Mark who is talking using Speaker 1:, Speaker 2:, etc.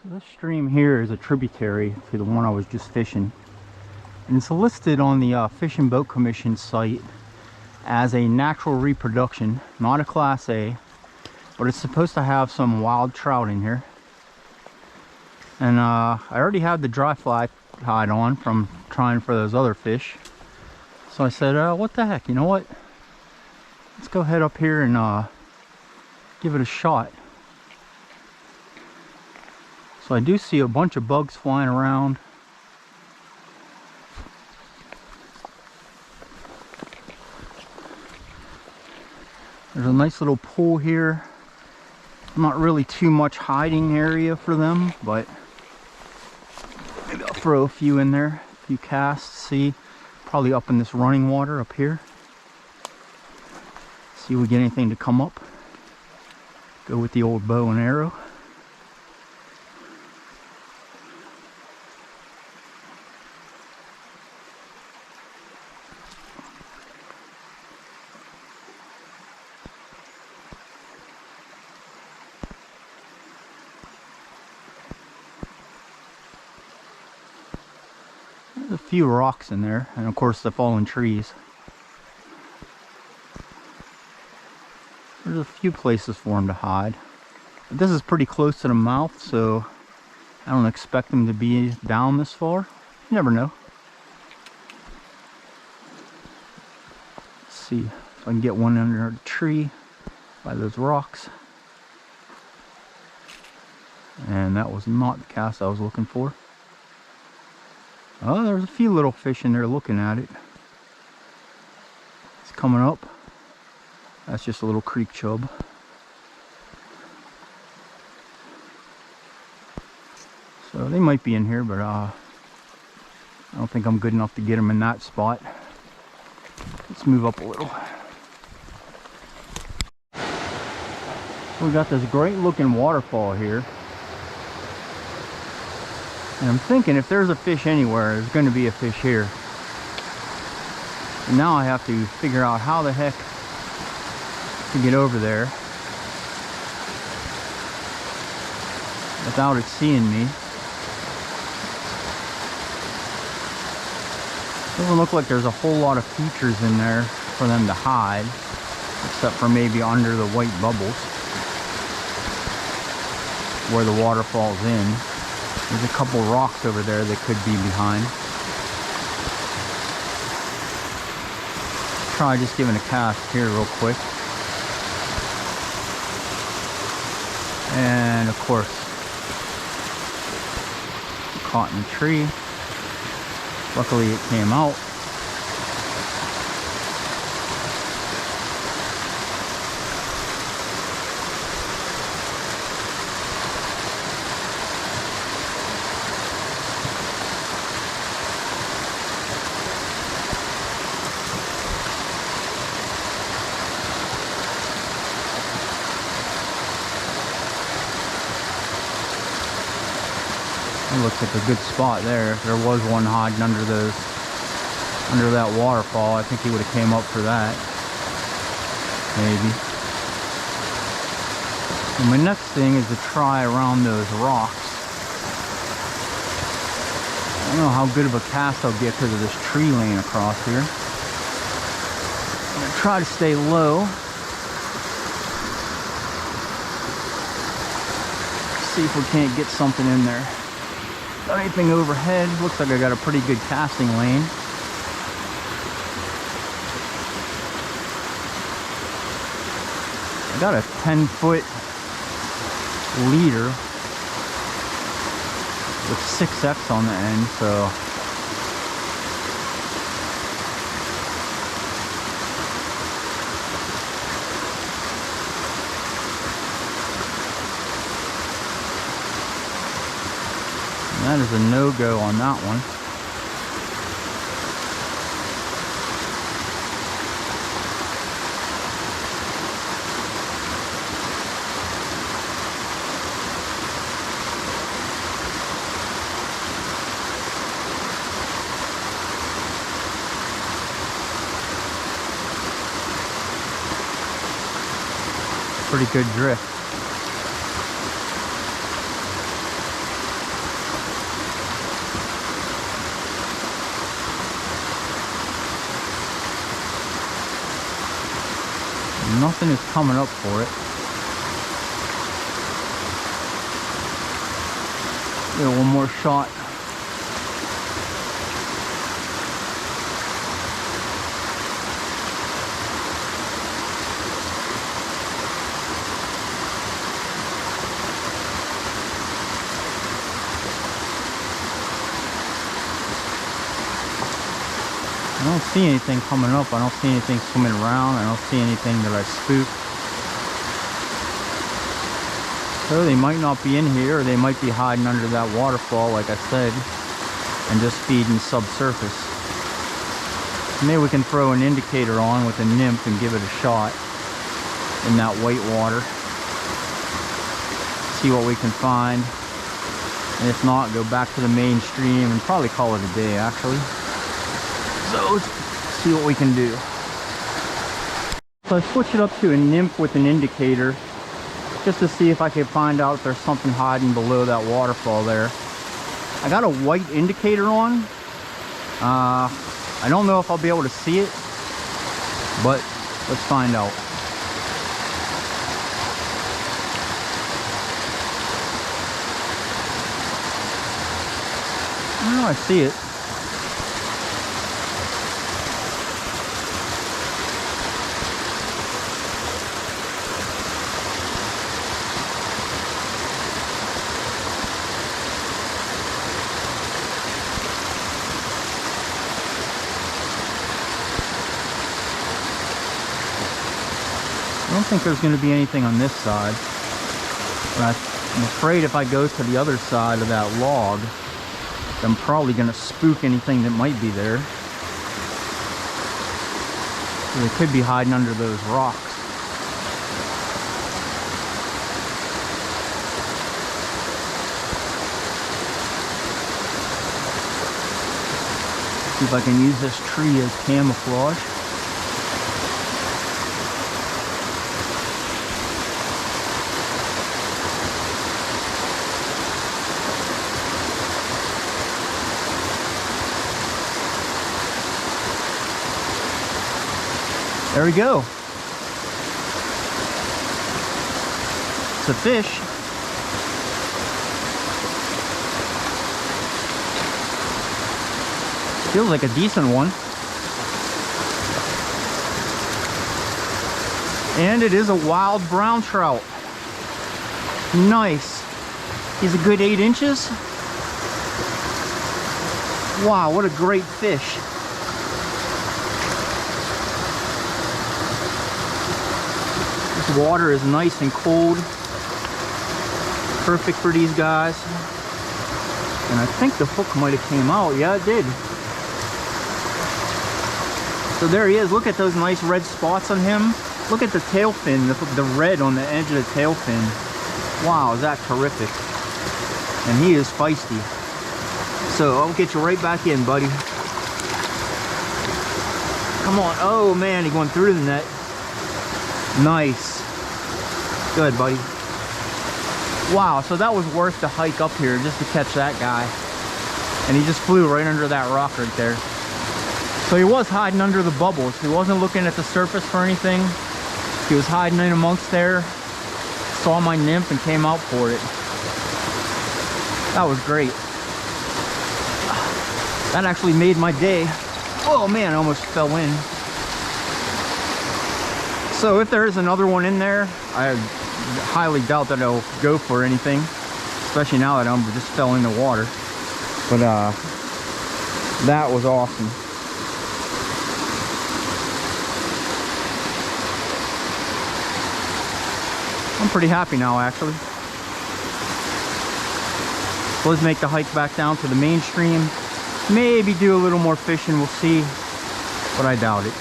Speaker 1: This stream here is a tributary to the one I was just fishing. And it's listed on the Fish and Boat Commission site as a natural reproduction, not a Class A, but it's supposed to have some wild trout in here. And I already had the dry fly tied on from trying for those other fish. So I said, what the heck, you know what? Let's go head up here and give it a shot. So I do see a bunch of bugs flying around. There's a nice little pool here. Not really too much hiding area for them, but maybe I'll throw a few in there, a few casts. See, probably up in this running water up here. See if we get anything to come up. Go with the old bow and arrow. There's a few rocks in there, and of course the fallen trees. There's a few places for them to hide. But this is pretty close to the mouth, so I don't expect them to be down this far. You never know. Let's see if I can get one under the tree by those rocks. And that was not the cast I was looking for. Oh, there's a few little fish in there looking at it. It's coming up. That's just a little creek chub. So they might be in here, but I don't think I'm good enough to get them in that spot. Let's move up a little. So we got this great looking waterfall here. And I'm thinking if there's a fish anywhere, there's going to be a fish here. And now I have to figure out how the heck to get over there without it seeing me. Doesn't look like there's a whole lot of features in there for them to hide, except for maybe under the white bubbles where the water falls in. There's a couple rocks over there that could be behind. Try just giving a cast here real quick. And of course, caught in the tree. Luckily it came out. It looks like a good spot there. If there was one hiding under that waterfall, I think he would have came up for that. Maybe. And my next thing is to try around those rocks. I don't know how good of a cast I'll get because of this tree laying across here. I'm gonna try to stay low. See if we can't get something in there. Got anything overhead? Looks like I got a pretty good casting lane. I got a 10-foot leader with 6X on the end, so that is a no-go on that one. Pretty good drift. Nothing is coming up for it. Get one more shot. I don't see anything coming up. I don't see anything swimming around. I don't see anything that I spooked. So they might not be in here, or they might be hiding under that waterfall, like I said, and just feeding subsurface. Maybe we can throw an indicator on with a nymph and give it a shot in that white water. See what we can find. And if not, go back to the main stream and probably call it a day, actually. So let's see what we can do. So I switched it up to a nymph with an indicator just to see if I could find out if there's something hiding below that waterfall there. I got a white indicator on. I don't know if I'll be able to see it, but let's find out. Oh, I see it. I don't think there's going to be anything on this side, but I'm afraid if I go to the other side of that log, I'm probably going to spook anything that might be there. So they could be hiding under those rocks. See if I can use this tree as camouflage. There we go. It's a fish. Feels like a decent one. And it is a wild brown trout. Nice. He's a good 8 inches. Wow, what a great fish. This water is nice and cold. Perfect for these guys. And I think the hook might have came out. Yeah, it did. So there he is. Look at those nice red spots on him. Look at the tail fin, the red on the edge of the tail fin. Wow, is that terrific. And he is feisty. So I'll get you right back in, buddy. Come on. Oh man, he's going through the net. Nice. Good, buddy. Wow, so that was worth the hike up here just to catch that guy. And he just flew right under that rock right there. So he was hiding under the bubbles. He wasn't looking at the surface for anything. He was hiding in amongst there. Saw my nymph and came out for it. That was great. That actually made my day. Oh man, I almost fell in. So if there is another one in there, I highly doubt that it'll go for anything, especially now that I just fell in the water. But that was awesome. I'm pretty happy now, actually. So let's make the hike back down to the main stream. Maybe do a little more fishing, we'll see, but I doubt it.